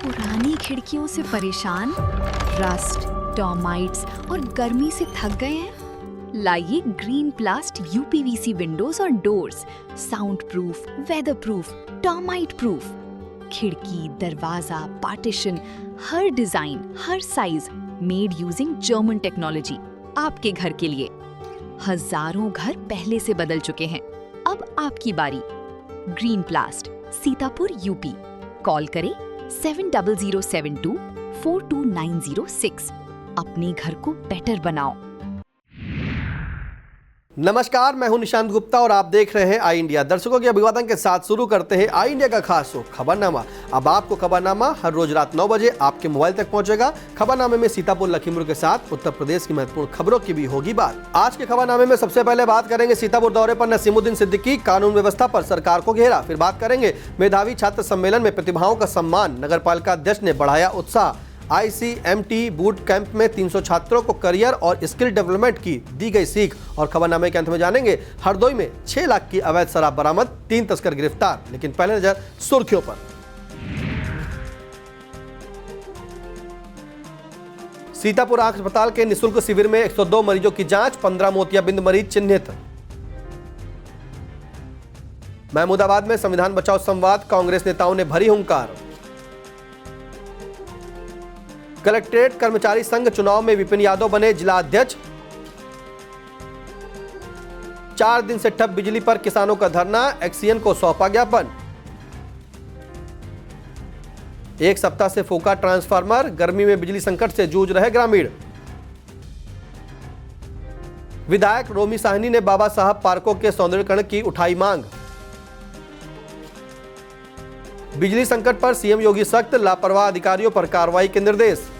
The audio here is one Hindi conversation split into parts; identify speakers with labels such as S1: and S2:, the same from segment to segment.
S1: पुरानी खिड़कियों से परेशान, रस्ट, टर्माइट्स और गर्मी से थक गए हैं? लाइए ग्रीन प्लास्ट यूपीवीसी विंडोज और doors, sound proof, weather proof, termite proof. खिड़की, दरवाजा, पार्टीशन, हर डिजाइन, हर size, made using German technology, आपके घर के लिए। हजारों घर पहले से बदल चुके हैं, अब आपकी बारी। Green प्लास्ट, Sitapur, UP. कॉल करें 7072422906। अपने घर को बेटर बनाओ।
S2: नमस्कार, मैं हूं निशांत गुप्ता और आप देख रहे हैं आई इंडिया। दर्शकों के अभिवादन के साथ शुरू करते हैं आई इंडिया का खास शो खबरनामा। अब आपको खबरनामा हर रोज रात 9 बजे आपके मोबाइल तक पहुंचेगा। खबरनामे में सीतापुर, लखीमपुर के साथ उत्तर प्रदेश की महत्वपूर्ण खबरों की भी होगी बात। आज के खबरनामे में सबसे पहले बात करेंगे सीतापुर दौरे पर नसीमुद्दीन सिद्दीकी, कानून व्यवस्था पर सरकार को घेरा। फिर बात करेंगे मेधावी छात्र सम्मेलन में प्रतिभाओं का सम्मान, नगर पालिका अध्यक्ष ने बढ़ाया उत्साह। ICMT बूट कैंप में 300 छात्रों को करियर और स्किल डेवलपमेंट की दी गई सीख। और खबरनामे के अंत में जानेंगे हरदोई में 6 लाख की अवैध शराब बरामद, 3 तस्कर गिरफ्तार। लेकिन पहले नजर सुर्खियों पर। सीतापुर आंख अस्पताल के निःशुल्क शिविर में 102 मरीजों की जांच, 15 मोतियाबिंद मरीज चिन्हित। महमूदाबाद में संविधान बचाओ संवाद, कांग्रेस नेताओं ने भरी हुंकार। कलेक्ट्रेट कर्मचारी संघ चुनाव में विपिन यादव बने जिला अध्यक्ष। 4 दिन से ठप बिजली पर किसानों का धरना, एक्सीएन को सौंपा ज्ञापन। 1 सप्ताह से फूका ट्रांसफार्मर, गर्मी में बिजली संकट से जूझ रहे ग्रामीण। विधायक रोमी साहनी ने बाबा साहब पार्कों के सौंदर्यीकरण की उठाई मांग। बिजली संकट पर सीएम योगी सख्त, लापरवाह अधिकारियों पर कार्रवाई के निर्देश।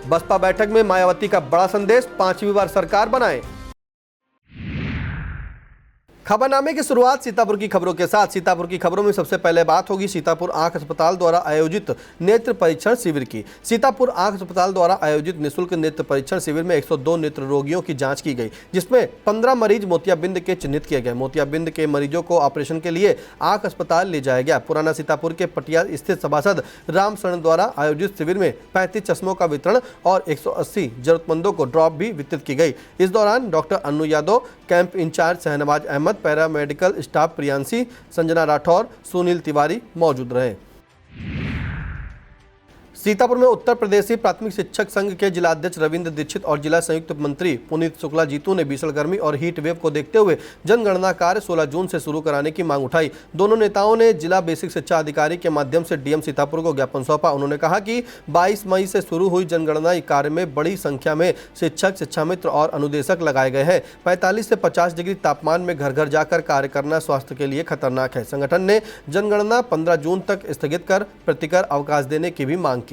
S2: बसपा बैठक में मायावती का बड़ा संदेश, 5वीं बार सरकार बनाए। खबरनामे की शुरुआत सीतापुर की खबरों के साथ। सीतापुर की खबरों में सबसे पहले बात होगी सीतापुर आंख अस्पताल द्वारा आयोजित नेत्र परीक्षण शिविर की। सीतापुर आंख अस्पताल द्वारा आयोजित निःशुल्क नेत्र परीक्षण शिविर में 102 नेत्र रोगियों की जांच की गई, जिसमें 15 मरीज मोतियाबिंद के चिन्हित किए गए। मोतियाबिंद के मरीजों को ऑपरेशन के लिए आंख अस्पताल ले जाया गया। पुराना सीतापुर के पटिया स्थित सभासद राम शरण द्वारा आयोजित शिविर में 35 चश्मों का वितरण और 180 जरूरतमंदों को ड्रॉप भी वितरित की गई। इस दौरान doctor Anu Yadav, camp in-charge Shahnawaz Ahmed, paramedical staff Priyanshi, Sanjana Rathore, Sunil Tiwari मौजूद रहे। सीतापुर में उत्तर प्रदेशी प्राथमिक शिक्षक संघ के जिला अध्यक्ष रविंद्र दीक्षित और जिला संयुक्त मंत्री पुनीत शुक्ला जीतू ने भीषण गर्मी और हीट वेव को देखते हुए जनगणना कार्य 16 जून से शुरू कराने की मांग उठाई। दोनों नेताओं ने जिला बेसिक शिक्षा अधिकारी के माध्यम से डीएम सीतापुर को ज्ञापन सौंपा। उन्होंने कहा कि 22 मई से शुरू हुई जनगणना कार्य में बड़ी संख्या में शिक्षक, शिक्षा मित्र और अनुदेशक लगाए गए हैं। 45 से 50 डिग्री तापमान में घर घर जाकर कार्य करना स्वास्थ्य के लिए खतरनाक है। संगठन ने जनगणना 15 जून तक स्थगित कर प्रतिकर अवकाश देने की भी मांग की।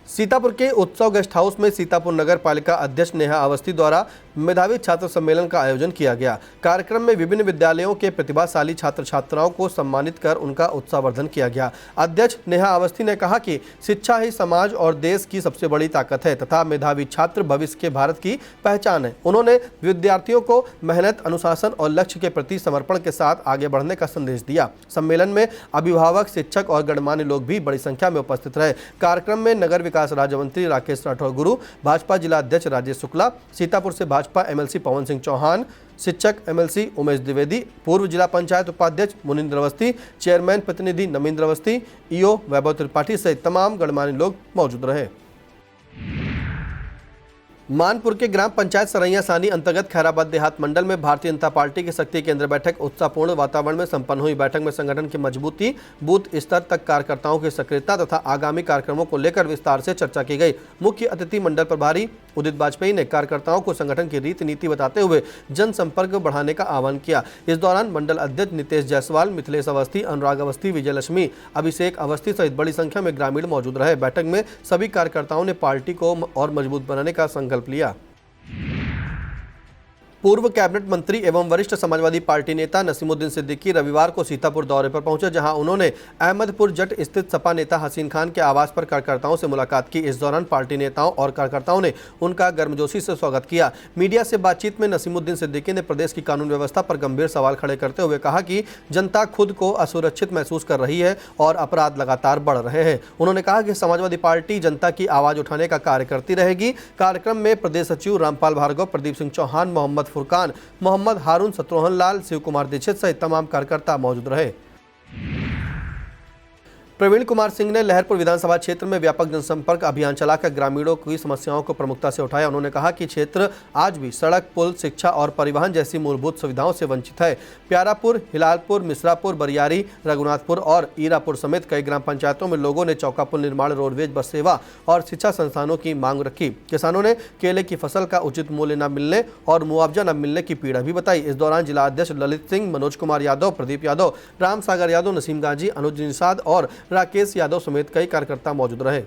S2: सीतापुर के उत्सव गेस्ट हाउस में सीतापुर नगर पालिका अध्यक्ष नेहा अवस्थी द्वारा मेधावी छात्र सम्मेलन का आयोजन किया गया। कार्यक्रम में विभिन्न विद्यालयों के प्रतिभाशाली छात्र छात्राओं को सम्मानित कर उनका उत्साहवर्धन किया गया। अध्यक्ष नेहा अवस्थी ने कहा कि शिक्षा ही समाज और देश की सबसे बड़ी ताकत है तथा मेधावी छात्र भविष्य के भारत की पहचान है। उन्होंने विद्यार्थियों को मेहनत, अनुशासन और लक्ष्य के प्रति समर्पण के साथ आगे बढ़ने का संदेश दिया। सम्मेलन में अभिभावक, शिक्षक और गणमान्य लोग भी बड़ी संख्या में उपस्थित रहे। कार्यक्रम में नगर विकास राज्य मंत्री राकेश राठौर गुरु, भाजपा जिला अध्यक्ष राजेश शुक्ला, सीतापुर से भाजपा एमएलसी पवन सिंह चौहान, शिक्षक एमएलसी उमेश द्विवेदी, पूर्व जिला पंचायत उपाध्यक्ष मुनिंद्र अवस्थी, चेयरमैन प्रतिनिधि नमिंद्र अवस्थी, ईओ वैभव त्रिपाठी सहित तमाम गणमान्य लोग मौजूद रहे। मानपुर के ग्राम पंचायत सरैया सानी अंतर्गत खैराबाद देहात मंडल में भारतीय जनता पार्टी की शक्ति केंद्र बैठक उत्साहपूर्ण वातावरण में संपन्न हुई। बैठक में संगठन की मजबूती, बूथ स्तर तक कार्यकर्ताओं की सक्रियता तथा आगामी कार्यक्रमों को लेकर विस्तार से चर्चा की गई। मुख्य अतिथि मंडल प्रभारी उदित वाजपेयी ने कार्यकर्ताओं को संगठन की रीति नीति बताते हुए जनसंपर्क बढ़ाने का आह्वान किया। इस दौरान मंडल अध्यक्ष नितेश जायसवाल, मिथिलेश अवस्थी, अनुराग अवस्थी, विजयलक्ष्मी, अभिषेक अवस्थी सहित बड़ी संख्या में ग्रामीण मौजूद रहे। बैठक में सभी कार्यकर्ताओं ने पार्टी को और मजबूत बनाने का संकल्प लिया। पूर्व कैबिनेट मंत्री एवं वरिष्ठ समाजवादी पार्टी नेता नसीमुद्दीन सिद्दीकी रविवार को सीतापुर दौरे पर पहुंचे, जहां उन्होंने अहमदपुर जट स्थित सपा नेता हसीन खान के आवास पर कार्यकर्ताओं से मुलाकात की। इस दौरान पार्टी नेताओं और कार्यकर्ताओं ने उनका गर्मजोशी से स्वागत किया। मीडिया से बातचीत में नसीमुद्दीन सिद्दीकी ने प्रदेश की कानून व्यवस्था पर गंभीर सवाल खड़े करते हुए कहा कि जनता खुद को असुरक्षित महसूस कर रही है और अपराध लगातार बढ़ रहे हैं। उन्होंने कहा कि समाजवादी पार्टी जनता की आवाज उठाने का कार्य करती रहेगी। कार्यक्रम में प्रदेश सचिव रामपाल भार्गव, प्रदीप सिंह चौहान, मोहम्मद फुरकान, मोहम्मद हारून, शत्रुघ्न लाल, शिव कुमार दीक्षित सहित तमाम कार्यकर्ता मौजूद रहे। प्रवीण कुमार सिंह ने लहरपुर विधानसभा क्षेत्र में व्यापक जनसंपर्क अभियान चलाकर ग्रामीणों की समस्याओं को प्रमुखता से उठाया। उन्होंने कहा कि क्षेत्र आज भी सड़क, पुल, शिक्षा और परिवहन जैसी मूलभूत सुविधाओं से वंचित है। प्यारापुर, हिलालपुर, मिश्रापुर, बरियारी, रघुनाथपुर और ईरापुर समेत कई ग्राम पंचायतों में लोगों ने चौका पुल निर्माण, रोडवेज, बस सेवा और शिक्षा संस्थानों की मांग रखी। किसानों ने केले की फसल का उचित मूल्य न मिलने और मुआवजा न मिलने की पीड़ा भी बताई। इस दौरान जिला अध्यक्ष ललित सिंह, मनोज कुमार यादव, प्रदीप यादव, राम सागर यादव, नसीम गाजी, अनुज निषाद और राकेश यादव समेत कई कार्यकर्ता मौजूद रहे।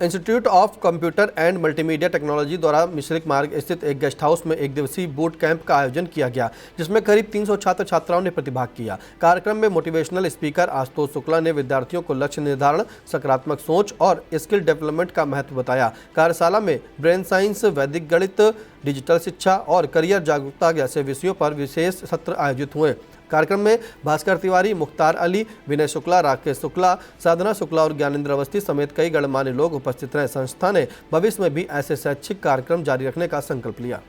S2: Institute of computer and multimedia technology द्वारा मिश्रिक मार्ग स्थित एक गेस्ट हाउस में एक दिवसीय बूट कैंप का आयोजन किया गया, जिसमें करीब 300 छात्र छात्राओं ने प्रतिभाग किया। कार्यक्रम में मोटिवेशनल स्पीकर आशुतोष शुक्ला ने विद्यार्थियों को लक्ष्य निर्धारण, सकारात्मक सोच और स्किल डेवलपमेंट का महत्व बताया। कार्यशाला में ब्रेन साइंस, वैदिक गणित, डिजिटल शिक्षा और करियर जागरूकता जैसे विषयों पर विशेष सत्र आयोजित हुए। कार्यक्रम में भास्कर तिवारी, मुख्तार अली, विनय शुक्ला, राकेश शुक्ला, साधना शुक्ला और ज्ञानेंद्र अवस्थी समेत कई गणमान्य लोग उपस्थित रहे। संस्था ने भविष्य में भी ऐसे शैक्षिक कार्यक्रम जारी रखने का संकल्प लिया।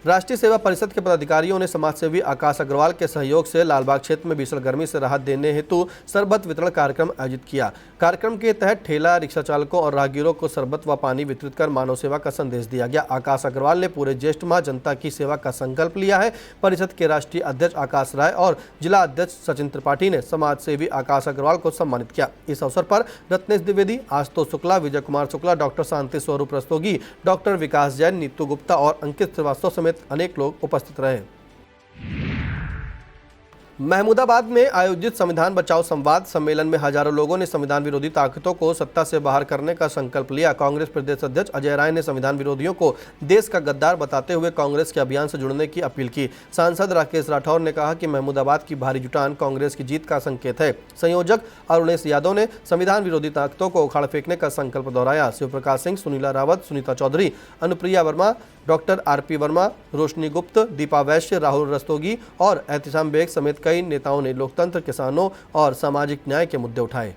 S2: राष्ट्रीय सेवा परिषद के पदाधिकारियों ने समाजसेवी आकाश अग्रवाल के सहयोग से लालबाग क्षेत्र में भीषण गर्मी से राहत देने हेतु शरबत वितरण कार्यक्रम आयोजित किया। कार्यक्रम के तहत ठेला, रिक्शा चालकों और राहगीरों को शरबत व पानी वितरित कर मानव सेवा का संदेश दिया गया। आकाश अग्रवाल ने पूरे ज्येष्ठ माह जनता की सेवा का संकल्प लिया है। परिषद के राष्ट्रीय अध्यक्ष आकाश राय और जिला अध्यक्ष सचिन त्रिपाठी ने समाजसेवी आकाश अग्रवाल को सम्मानित किया। इस अवसर पर रत्नेश द्विवेदी, आशुतोष शुक्ला, विजय कुमार शुक्ला, डॉक्टर शांति स्वरूप रस्तोगी, डॉक्टर विकास जैन, नीतू गुप्ता और अंकित श्रीवास्तव समेत अनेक लोग उपस्थित रहे। महमूदाबाद में आयोजित संविधान बचाओ संवाद सम्मेलन में हजारों लोगों ने संविधान विरोधी ताकतों को सत्ता से बाहर करने का संकल्प लिया। कांग्रेस प्रदेश अध्यक्ष अजय राय ने संविधान विरोधियों को देश का गद्दार बताते हुए कांग्रेस के अभियान से जुड़ने की अपील की। सांसद राकेश राठौर ने कहा कि महमूदाबाद की भारी जुटान कांग्रेस की जीत का संकेत है। संयोजक अरुणेश यादव ने संविधान विरोधी ताकतों को उखाड़ फेंकने का संकल्प दोहराया। शिव प्रकाश सिंह, सुनीला रावत, सुनीता चौधरी, अनुप्रिया वर्मा, डॉक्टर आरपी वर्मा, रोशनी गुप्त, दीपा वैश्य, राहुल रस्तोगी और एहतिशाम बेग समेत कई नेताओं ने लोकतंत्र, किसानों और सामाजिक न्याय के मुद्दे उठाए।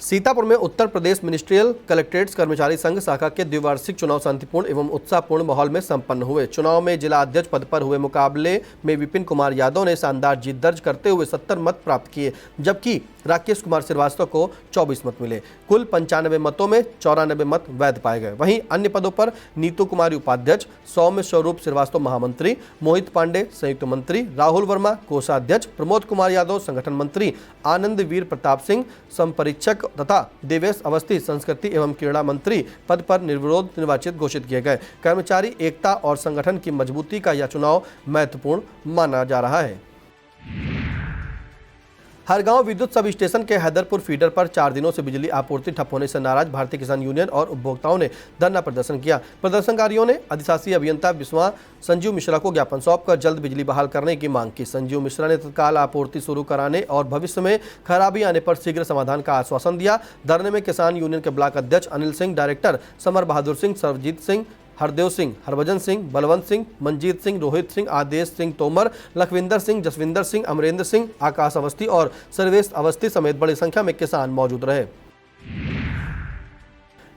S2: सीतापुर में उत्तर प्रदेश मिनिस्ट्रियल कलेक्ट्रेट्स कर्मचारी संघ शाखा के द्विवार्षिक चुनाव शांतिपूर्ण एवं उत्साहपूर्ण माहौल में संपन्न हुए। चुनाव में जिला अध्यक्ष पद पर हुए मुकाबले में विपिन कुमार यादव ने शानदार जीत दर्ज करते हुए 70 मत प्राप्त किए, जबकि राकेश कुमार श्रीवास्तव को 24 मत मिले। कुल 95 मतों में 94 मत वैध पाए गए। वहीं अन्य पदों पर नीतू कुमारी उपाध्यक्ष, सौम्य स्वरूप श्रीवास्तव महामंत्री, मोहित पांडे संयुक्त मंत्री, राहुल वर्मा कोषाध्यक्ष, प्रमोद कुमार यादव संगठन मंत्री, आनंद वीर प्रताप सिंह संपरीक्षक तथा देवेश अवस्थी संस्कृति एवं क्रीड़ा मंत्री पद पर निर्विरोध निर्वाचित घोषित किए गए। कर्मचारी एकता और संगठन की मजबूती का यह चुनाव महत्वपूर्ण माना जा रहा है। हरगांव विद्युत सब स्टेशन के हैदरपुर फीडर पर 4 दिनों से बिजली आपूर्ति ठप होने से नाराज भारतीय किसान यूनियन और उपभोक्ताओं ने धरना प्रदर्शन किया। प्रदर्शनकारियों ने अधिशासी अभियंता बिस्वा संजीव मिश्रा को ज्ञापन सौंपकर जल्द बिजली बहाल करने की मांग की। संजीव मिश्रा ने तत्काल आपूर्ति शुरू कराने और भविष्य में खराबी आने पर शीघ्र समाधान का आश्वासन दिया। धरने में किसान यूनियन के ब्लॉक अध्यक्ष अनिल सिंह, डायरेक्टर समर बहादुर सिंह, सर्वजीत सिंह, हरदेव सिंह, हरभजन सिंह, बलवंत सिंह, मंजीत सिंह, रोहित सिंह, आदेश सिंह तोमर, लखविंदर सिंह, जसविंदर सिंह, अमरेंद्र सिंह, आकाश अवस्थी और सर्वेश अवस्थी समेत बड़ी संख्या में किसान मौजूद रहे।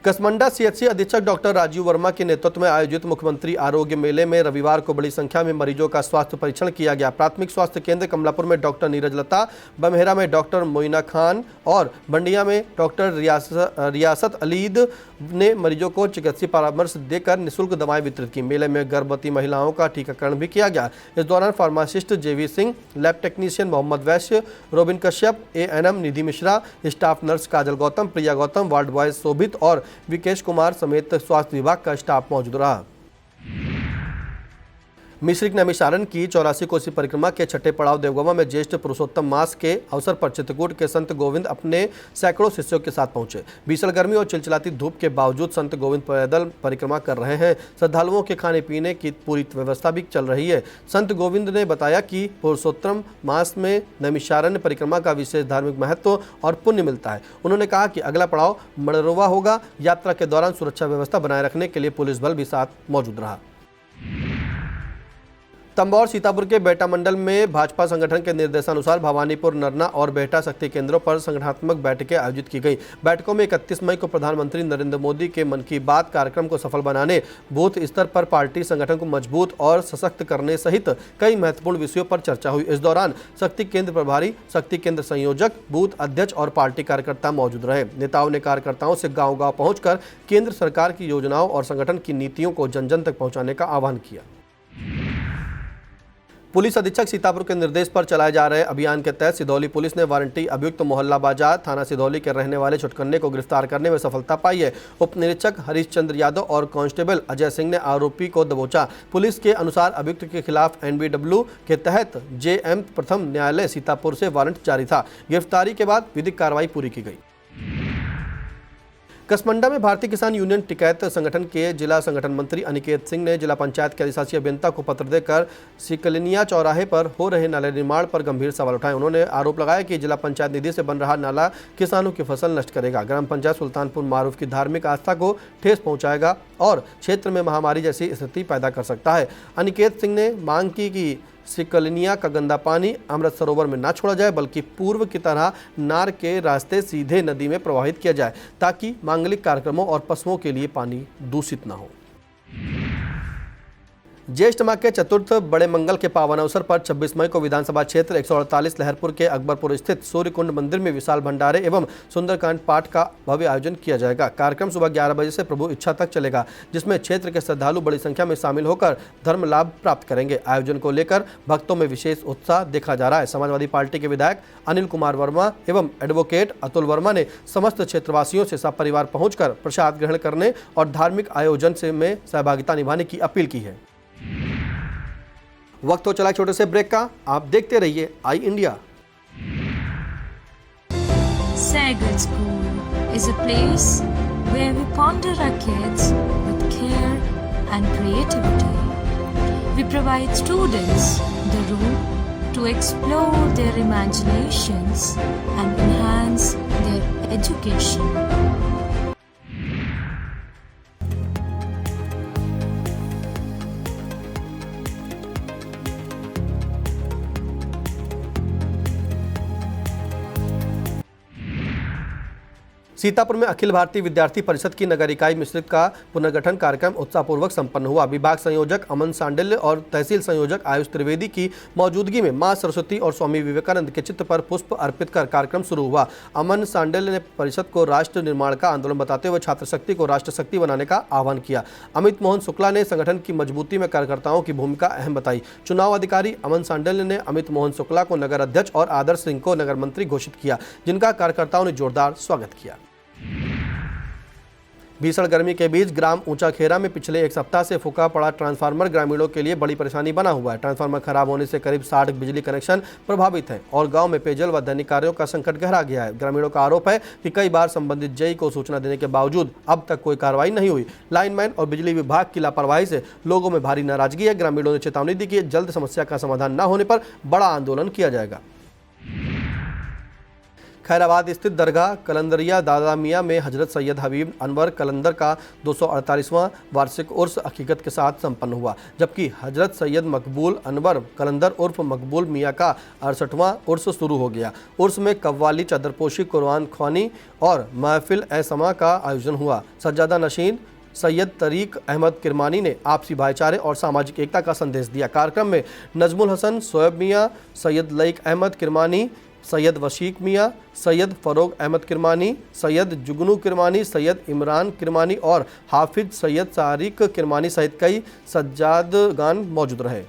S2: कसमंडा सीएचसी अधीक्षक डॉक्टर राजीव वर्मा के नेतृत्व में आयोजित मुख्यमंत्री आरोग्य मेले में रविवार को बड़ी संख्या में मरीजों का स्वास्थ्य परीक्षण किया गया। प्राथमिक स्वास्थ्य केंद्र कमलापुर में डॉक्टर नीरज लता, बमेहरा में डॉक्टर मोइना खान और बंडिया में डॉक्टर रियासत अलीद ने मरीजों को चिकित्सीय परामर्श देकर निःशुल्क दवाएं वितरित की। मेले में गर्भवती महिलाओं का टीकाकरण भी किया गया। इस दौरान फार्मासिस्ट जेवी सिंह, लैब टेक्नीशियन मोहम्मद वैश्य, रोबिन कश्यप, एएनएम निधि मिश्रा, स्टाफ नर्स काजल गौतम, प्रिया गौतम, वार्ड बॉय शोभित और विकेश कुमार समेत स्वास्थ्य विभाग का स्टाफ मौजूद रहा। मिश्रिक नैमिषारण्य की 84 कोसी परिक्रमा के छठे पड़ाव देवगवा में ज्येष्ठ पुरुषोत्तम मास के अवसर पर चित्रकूट के संत गोविंद अपने सैकड़ों शिष्यों के साथ पहुंचे। भीषण गर्मी और चिलचिलाती धूप के बावजूद संत गोविंद पैदल परिक्रमा कर रहे हैं। श्रद्धालुओं के खाने पीने की पूरी व्यवस्था भी चल रही है। संत गोविंद ने बताया कि पुरुषोत्तम मास में नैमिषारण्य परिक्रमा का विशेष धार्मिक महत्व और पुण्य मिलता है। उन्होंने कहा कि अगला पड़ाव मड़रवा होगा। यात्रा के दौरान सुरक्षा व्यवस्था बनाए रखने के लिए पुलिस बल भी साथ मौजूद रहा। तंबौर सीतापुर के बेटा मंडल में भाजपा संगठन के निर्देशानुसार भवानीपुर, नरना और बेहटा शक्ति केंद्रों पर संगठनात्मक बैठकें आयोजित की गई। बैठकों में 31 मई को प्रधानमंत्री नरेंद्र मोदी के मन की बात कार्यक्रम को सफल बनाने, बूथ स्तर पर पार्टी संगठन को मजबूत और सशक्त करने सहित कई महत्वपूर्ण विषयों पर चर्चा हुई। इस दौरान शक्ति केंद्र प्रभारी, शक्ति केंद्र संयोजक, बूथ अध्यक्ष और पार्टी कार्यकर्ता मौजूद रहे। नेताओं ने कार्यकर्ताओं से गाँव-गाँव पहुंचकर केंद्र सरकार की योजनाओं और संगठन की नीतियों को जन जन तक पहुंचाने का आह्वान किया। पुलिस अधीक्षक सीतापुर के निर्देश पर चलाए जा रहे अभियान के तहत सिधौली पुलिस ने वारंटी अभियुक्त मोहल्ला बाजार थाना सिधौली के रहने वाले छुटकन्ने को गिरफ्तार करने में सफलता पाई है। उप निरीक्षक हरीश चंद्र यादव और कांस्टेबल अजय सिंह ने आरोपी को दबोचा। पुलिस के अनुसार अभियुक्त के खिलाफ NBW के तहत JM प्रथम न्यायालय सीतापुर से वारंट जारी था। गिरफ्तारी के बाद विधिक कार्रवाई पूरी की गई। कसमंडा में भारतीय किसान यूनियन टिकैत संगठन के जिला संगठन मंत्री अनिकेत सिंह ने जिला पंचायत के अधिशासी अभियंता को पत्र देकर सिकलिनिया चौराहे पर हो रहे नाले निर्माण पर गंभीर सवाल उठाए। उन्होंने आरोप लगाया कि जिला पंचायत निधि से बन रहा नाला किसानों की फसल नष्ट करेगा, ग्राम पंचायत सुल्तानपुर मारूफ की धार्मिक आस्था को ठेस पहुंचाएगा और क्षेत्र में महामारी जैसी स्थिति पैदा कर सकता है। अनिकेत सिंह ने मांग की कि सिकलिनिया का गंदा पानी अमृत सरोवर में ना छोड़ा जाए, बल्कि पूर्व की तरह नार के रास्ते सीधे नदी में प्रवाहित किया जाए, ताकि मांगलिक कार्यक्रमों और पशुओं के लिए पानी दूषित ना हो। ज्येष्ठ माह के चतुर्थ बड़े मंगल के पावन अवसर पर 26 मई को विधानसभा क्षेत्र 148 लहरपुर के अकबरपुर स्थित सूर्य कुंड मंदिर में विशाल भंडारे एवं सुंदरकांड पाठ का भव्य आयोजन किया जाएगा। कार्यक्रम सुबह 11 बजे से प्रभु इच्छा तक चलेगा, जिसमें क्षेत्र के श्रद्धालु बड़ी संख्या में शामिल होकर धर्म लाभ प्राप्त करेंगे। आयोजन को लेकर भक्तों में विशेष उत्साह देखा जा रहा है। समाजवादी पार्टी के विधायक अनिल कुमार वर्मा एवं एडवोकेट अतुल वर्मा ने समस्त क्षेत्रवासियों से सपरिवार पहुंचकर प्रसाद ग्रहण करने और धार्मिक आयोजन में सहभागिता निभाने की अपील की है। वक्त हो चला छोटे से ब्रेक का, आप देखते रहिए आई India.
S3: Sagar School is a place where we ponder our kids with care and creativity. We provide students the room to explore their imaginations and enhance their education.
S2: Sitapur में अखिल भारतीय विद्यार्थी परिषद की नगर इकाई मिश्रित का पुनर्गठन कार्यक्रम उत्साहपूर्वक संपन्न हुआ। विभाग संयोजक अमन सांडिल्य और तहसील संयोजक आयुष त्रिवेदी की मौजूदगी में मां सरस्वती और स्वामी विवेकानंद के चित्र पर पुष्प अर्पित कर कार्यक्रम शुरू हुआ। अमन सांडिल्य ने परिषद को राष्ट्र निर्माण का आंदोलन बताते हुए छात्र शक्ति को राष्ट्र शक्ति बनाने का आह्वान किया। अमित मोहन शुक्ला ने संगठन की मजबूती में कार्यकर्ताओं की भूमिका अहम बताई। चुनाव अधिकारी अमन सांडिल्य ने अमित मोहन शुक्ला को नगर अध्यक्ष और आदर्श सिंह को नगर मंत्री घोषित किया, जिनका कार्यकर्ताओं ने जोरदार स्वागत किया। भीषण गर्मी के बीच ग्राम ऊंचा खेरा में पिछले एक सप्ताह से फूका पड़ा ट्रांसफार्मर ग्रामीणों के लिए बड़ी परेशानी बना हुआ है। ट्रांसफार्मर खराब होने से करीब 60 बिजली कनेक्शन प्रभावित हैं और गांव में पेयजल व दैनिक कार्यों का संकट गहरा गया है। ग्रामीणों का आरोप है कि कई बार संबंधित जेई को सूचना देने के बावजूद अब तक कोई कार्रवाई नहीं हुई। लाइनमैन और बिजली विभाग की लापरवाही से लोगों में भारी नाराजगी है। ग्रामीणों ने चेतावनी दी कि जल्द समस्या का समाधान न होने पर बड़ा आंदोलन किया जाएगा। खैराबाद स्थित दरगाह कलंदरिया दादा मियाँ में हजरत सैयद हबीब अनवर कलंदर का 248वां वार्षिक उर्स अकीकत के साथ संपन्न हुआ, जबकि हजरत सैयद मकबूल अनवर कलंदर उर्फ मकबूल मियाँ का 68वां उर्स शुरू हो गया। उर्स में कव्वाली, चादरपोशी, कुरान ख्वानी और महफिल ए समा का आयोजन हुआ। सज्जादा नशीन सैयद तरीक अहमद किरमानी ने आपसी भाईचारे और सामाजिक एकता का संदेश दिया। कार्यक्रम में नजमुल हसन, सोएब मियाँ, सैयद लईक अहमद किरमानी, सैयद वशीक मियाँ, सैयद फ़रोग अहमद किरमानी, सैयद जुगनू किरमानी, सैयद इमरान किरमानी और हाफिज सैयद सारिक किरमानी सहित कई सज्जादगान मौजूद रहे।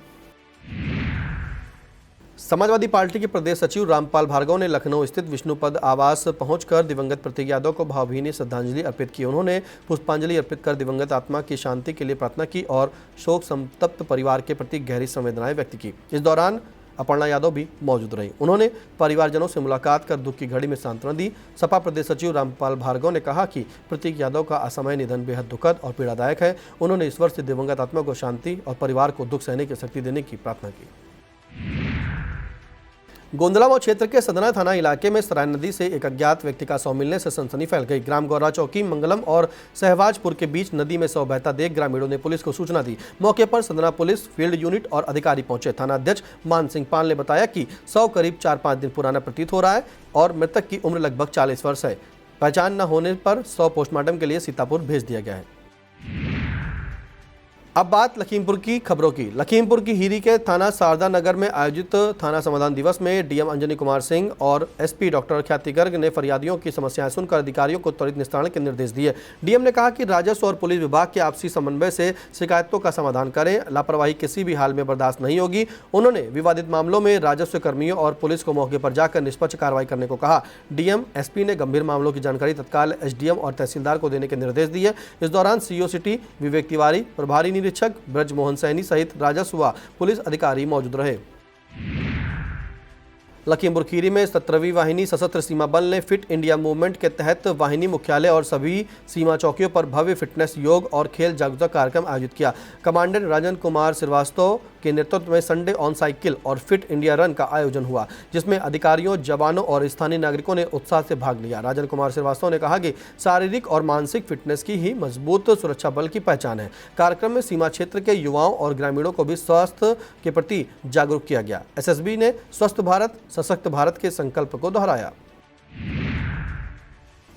S2: समाजवादी पार्टी के प्रदेश सचिव रामपाल भार्गव ने लखनऊ स्थित विष्णुपद आवास पहुंचकर दिवंगत प्रतीक यादव को भावभीनी श्रद्धांजलि अर्पित की। उन्होंने पुष्पांजलि अर्पित कर दिवंगत आत्मा की शांति के लिए प्रार्थना की और शोक संतप्त परिवार के प्रति गहरी संवेदनाएं व्यक्त की। इस दौरान अपर्णा यादव भी मौजूद रही। उन्होंने परिवारजनों से मुलाकात कर दुख की घड़ी में सांत्वना दी। सपा प्रदेश सचिव रामपाल भार्गव ने कहा कि प्रतीक यादव का असमय निधन बेहद दुखद और पीड़ादायक है। उन्होंने ईश्वर से दिवंगत आत्मा को शांति और परिवार को दुख सहने की शक्ति देने की प्रार्थना की। गोंदलाबाव क्षेत्र के सदना थाना इलाके में सराय नदी से एक अज्ञात व्यक्ति का शव मिलने से सनसनी फैल गई। ग्राम गौरा चौकी मंगलम और सहवाजपुर के बीच नदी में शव बहता देख ग्रामीणों ने पुलिस को सूचना दी। मौके पर सदना पुलिस फील्ड यूनिट और अधिकारी पहुंचे। थाना अध्यक्ष मान सिंह पाल ने बताया कि शव करीब 4-5 दिन पुराना प्रतीत हो रहा है और मृतक की उम्र लगभग 40 वर्ष है। पहचान न होने पर शव पोस्टमार्टम के लिए सीतापुर भेज दिया गया है। अब बात लखीमपुर की खबरों की। लखीमपुर की हीरी के थाना शारदा नगर में आयोजित थाना समाधान दिवस में डीएम अंजनी कुमार सिंह और एसपी डॉक्टर ख्याति गर्ग ने फरियादियों की समस्याएं सुनकर अधिकारियों को त्वरित निस्तारण के निर्देश दिए। डीएम ने कहा कि राजस्व और पुलिस विभाग के आपसी समन्वय से शिकायतों का समाधान करें। लापरवाही किसी भी हाल में बर्दाश्त नहीं होगी। उन्होंने विवादित मामलों में राजस्व कर्मियों और पुलिस को मौके पर जाकर निष्पक्ष कार्रवाई करने को कहा। डीएम एसपी ने गंभीर मामलों की जानकारी तत्काल एसडीएम और तहसीलदार को देने के निर्देश दिए। इस दौरान सीओ सिटी विवेक तिवारी, प्रभारी निरीक्षक ब्रज मोहन सैनी सहित राजस्व व पुलिस अधिकारी मौजूद रहे। लखीमपुर खीरी में 17वीं वाहिनी सशस्त्र सीमा बल ने फिट इंडिया मूवमेंट के तहत वाहिनी मुख्यालय और सभी सीमा चौकियों पर भव्य फिटनेस, योग और खेल जागरूकता कार्यक्रम आयोजित किया। कमांडेंट राजन कुमार श्रीवास्तव के नेतृत्व में संडे ऑन साइकिल और फिट इंडिया रन का आयोजन हुआ, जिसमें अधिकारियों, जवानों और स्थानीय नागरिकों ने उत्साह से भाग लिया। राजन कुमार श्रीवास्तव ने कहा कि शारीरिक और मानसिक फिटनेस की ही मजबूत सुरक्षा बल की पहचान है। कार्यक्रम में सीमा क्षेत्र के युवाओं और ग्रामीणों को भी स्वास्थ्य के प्रति जागरूक किया गया। एसएसबी ने स्वस्थ भारत सशक्त भारत के संकल्प को दोहराया।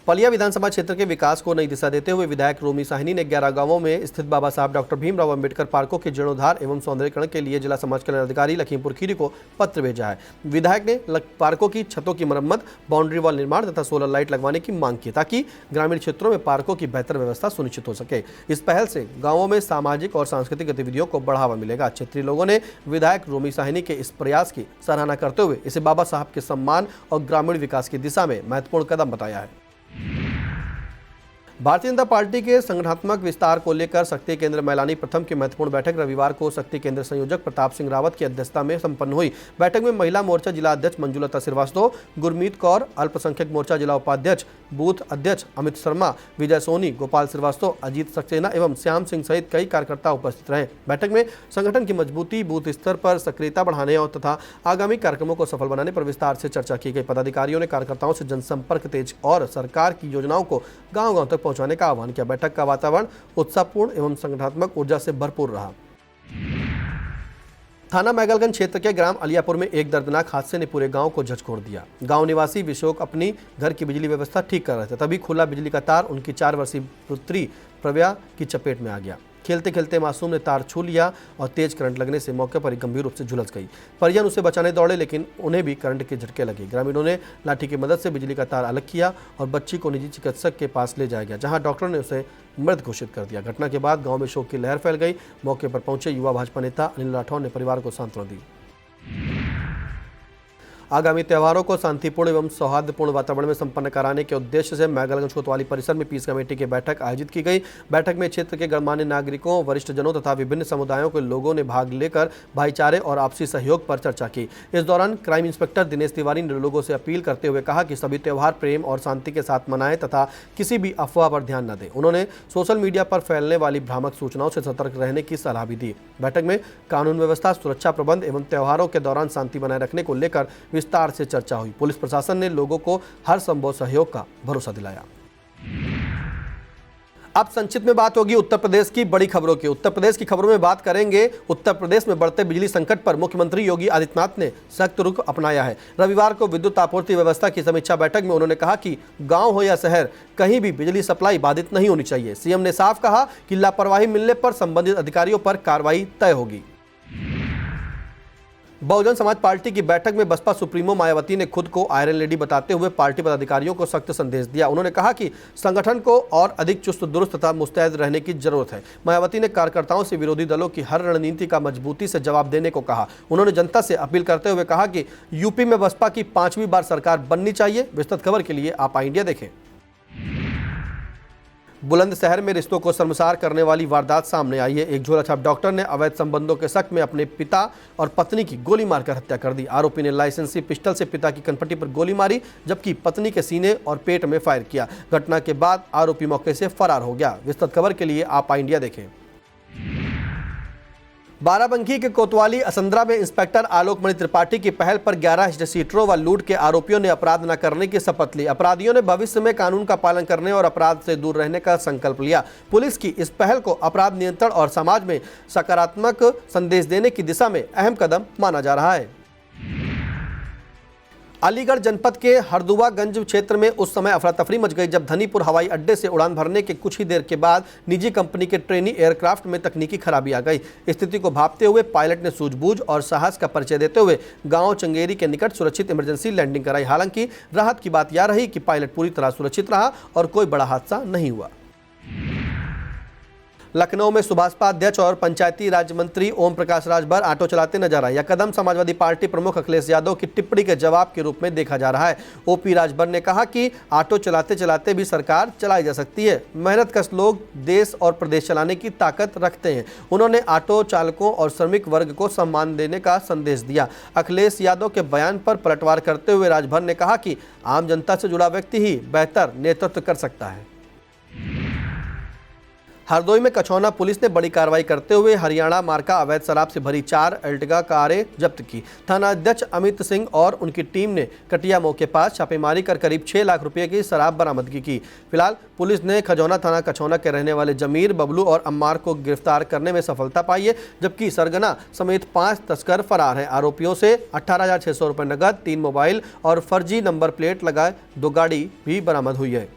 S2: पलिया विधानसभा क्षेत्र के विकास को नई दिशा देते हुए विधायक रोमी साहनी ने 11 गांवों में स्थित बाबा साहब डॉक्टर भीमराव अंबेडकर पार्कों के जीर्णोद्धार एवं सौंदर्यीकरण के लिए जिला समाज कल्याण अधिकारी लखीमपुर खीरी को पत्र भेजा है। विधायक ने पार्कों की छतों की मरम्मत, बाउंड्री वॉल निर्माण तथा सोलर लाइट लगवाने की मांग की ताकि ग्रामीण क्षेत्रों में पार्कों की बेहतर व्यवस्था सुनिश्चित हो सके। इस पहल से गाँवों में सामाजिक और सांस्कृतिक गतिविधियों को बढ़ावा मिलेगा। क्षेत्रीय लोगों ने विधायक रोमी साहनी के इस प्रयास की सराहना करते हुए इसे बाबा साहब के सम्मान और ग्रामीण विकास की दिशा में महत्वपूर्ण कदम बताया है। भारतीय जनता पार्टी के संगठनात्मक विस्तार को लेकर शक्ति केंद्र मैलानी प्रथम की महत्वपूर्ण बैठक रविवार को शक्ति केंद्र संयोजक प्रताप सिंह रावत की अध्यक्षता में संपन्न हुई। बैठक में महिला मोर्चा जिला अध्यक्ष मंजुलता श्रीवास्तव, गुरमीत कौर, अल्पसंख्यक मोर्चा जिला उपाध्यक्ष, बूथ अध्यक्ष अमित शर्मा, विजय सोनी, गोपाल श्रीवास्तव, अजीत सक्सेना एवं श्याम सिंह सहित कई कार्यकर्ता उपस्थित रहे। बैठक में संगठन की मजबूती, बूथ स्तर पर सक्रियता बढ़ाने और तथा आगामी कार्यक्रमों को सफल बनाने पर विस्तार से चर्चा की गई। पदाधिकारियों ने कार्यकर्ताओं से जनसंपर्क तेज और सरकार की योजनाओं को गाँव-गाँव तक पहुंचाने का आह्वान किया। बैठक का वातावरण उत्साहपूर्ण एवं संगठनात्मक ऊर्जा से भरपूर रहा। थाना मैगलगंज क्षेत्र के ग्राम अलियापुर में एक दर्दनाक हादसे ने पूरे गांव को झकझोर दिया। गांव निवासी विशोक अपनी घर की बिजली व्यवस्था ठीक कर रहे थे, तभी खुला बिजली का तार उनकी 4 वर्षीय पुत्री प्रव्या की चपेट में आ गया। खेलते खेलते मासूम ने तार छू लिया और तेज करंट लगने से मौके पर ही गंभीर रूप से झुलस गई। परिजन उसे बचाने दौड़े, लेकिन उन्हें भी करंट के झटके लगे। ग्रामीणों ने लाठी की मदद से बिजली का तार अलग किया और बच्ची को निजी चिकित्सक के पास ले जाया गया, जहां डॉक्टर ने उसे मृत घोषित कर दिया। घटना के बाद गांव में शोक की लहर फैल गई। मौके पर पहुंचे युवा भाजपा नेता अनिल राठौर ने परिवार को सांत्वना दी। आगामी त्योहारों को शांतिपूर्ण एवं सौहार्दपूर्ण वातावरण में संपन्न कराने के उद्देश्य से मैगलगंज कोतवाली परिसर में पीस कमेटी की बैठक आयोजित की गई। बैठक में क्षेत्र के गणमान्य नागरिकों, वरिष्ठ जनों तथा विभिन्न समुदायों के लोगों ने भाग लेकर भाईचारे और आपसी सहयोग पर चर्चा की। इस दौरान क्राइम इंस्पेक्टर दिनेश तिवारी ने लोगों से अपील करते हुए कहा कि सभी त्योहार प्रेम और शांति के साथ मनाएं तथा किसी भी अफवाह पर ध्यान न दें। उन्होंने सोशल मीडिया पर फैलने वाली भ्रामक सूचनाओं से सतर्क रहने की सलाह भी दी। बैठक में कानून व्यवस्था, सुरक्षा प्रबंध एवं त्योहारों के दौरान शांति बनाए रखने को लेकर विस्तार से चर्चा हुई। पुलिस प्रशासन ने लोगों को हर संभव सहयोग का भरोसा दिलाया। अब संक्षिप्त में बात होगी उत्तर प्रदेश की बड़ी खबरों की। उत्तर प्रदेश की खबरों में बात करेंगे। उत्तर प्रदेश में बढ़ते बिजली संकट पर मुख्यमंत्री योगी आदित्यनाथ ने सख्त रुख अपनाया है। रविवार को विद्युत आपूर्ति व्यवस्था की समीक्षा बैठक में उन्होंने कहा कि गांव हो या शहर, कहीं भी बिजली सप्लाई बाधित नहीं होनी चाहिए। सीएम ने साफ कहा कि लापरवाही मिलने पर संबंधित अधिकारियों पर कार्रवाई तय होगी। बहुजन समाज पार्टी की बैठक में बसपा सुप्रीमो मायावती ने खुद को आयरन लेडी बताते हुए पार्टी पदाधिकारियों को सख्त संदेश दिया। उन्होंने कहा कि संगठन को और अधिक चुस्त दुरुस्त तथा मुस्तैद रहने की जरूरत है। मायावती ने कार्यकर्ताओं से विरोधी दलों की हर रणनीति का मजबूती से जवाब देने को कहा। उन्होंने जनता से अपील करते हुए कहा कि यूपी में बसपा की 5वीं बार सरकार बननी चाहिए। विस्तृत खबर के लिए आप इंडिया देखें। बुलंदशहर में रिश्तों को शर्मसार करने वाली वारदात सामने आई है। एक झोलाछाप डॉक्टर ने अवैध संबंधों के शक में अपने पिता और पत्नी की गोली मारकर हत्या कर दी। आरोपी ने लाइसेंसी पिस्टल से पिता की कनपट्टी पर गोली मारी, जबकि पत्नी के सीने और पेट में फायर किया। घटना के बाद आरोपी मौके से फरार हो गया। विस्तृत खबर के लिए आप इंडिया देखें। बाराबंकी के कोतवाली असंद्रा में इंस्पेक्टर आलोक मणि त्रिपाठी की पहल पर 11 सीटरों व लूट के आरोपियों ने अपराध न करने की शपथ ली। अपराधियों ने भविष्य में कानून का पालन करने और अपराध से दूर रहने का संकल्प लिया। पुलिस की इस पहल को अपराध नियंत्रण और समाज में सकारात्मक संदेश देने की दिशा में अहम कदम माना जा रहा है। अलीगढ़ जनपद के हरदुआगंज क्षेत्र में उस समय अफरा तफरी मच गई जब धनीपुर हवाई अड्डे से उड़ान भरने के कुछ ही देर के बाद निजी कंपनी के ट्रेनी एयरक्राफ्ट में तकनीकी खराबी आ गई। स्थिति को भांपते हुए पायलट ने सूझबूझ और साहस का परिचय देते हुए गांव चंगेरी के निकट सुरक्षित इमरजेंसी लैंडिंग कराई। हालांकि राहत की बात यह रही कि पायलट पूरी तरह सुरक्षित रहा और कोई बड़ा हादसा नहीं हुआ। लखनऊ में सुभाषपा अध्यक्ष और पंचायती राज मंत्री ओम प्रकाश राजभर ऑटो चलाते नजर आए। यह कदम समाजवादी पार्टी प्रमुख अखिलेश यादव की टिप्पणी के जवाब के रूप में देखा जा रहा है। ओपी राजभर ने कहा कि ऑटो चलाते चलाते भी सरकार चलाई जा सकती है। मेहनतकश लोग देश और प्रदेश चलाने की ताकत रखते हैं। उन्होंने ऑटो चालकों और श्रमिक वर्ग को सम्मान देने का संदेश दिया। अखिलेश यादव के बयान पर पलटवार करते हुए राजभर ने कहा कि आम जनता से जुड़ा व्यक्ति ही बेहतर नेतृत्व कर सकता है। हरदोई में कछौना पुलिस ने बड़ी कार्रवाई करते हुए हरियाणा मार्का अवैध शराब से भरी 4 अर्टिगा कारें जब्त की। थाना अध्यक्ष अमित सिंह और उनकी टीम ने कटिया मोड़ के पास छापेमारी कर करीब 6 लाख रुपए की शराब बरामदगी की। फिलहाल पुलिस ने खजौना थाना कछौना के रहने वाले जमीर, बबलू और अम्मार को गिरफ्तार करने में सफलता पाई है, जबकि सरगना समेत 5 तस्कर फरार हैं। आरोपियों से 18,600 रुपये नकद, 3 मोबाइल और फर्जी नंबर प्लेट लगाए 2 गाड़ी भी बरामद हुई है।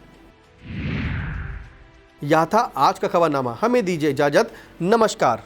S2: यह था आज का खबरनामा। हमें दीजिए इजाजत। नमस्कार।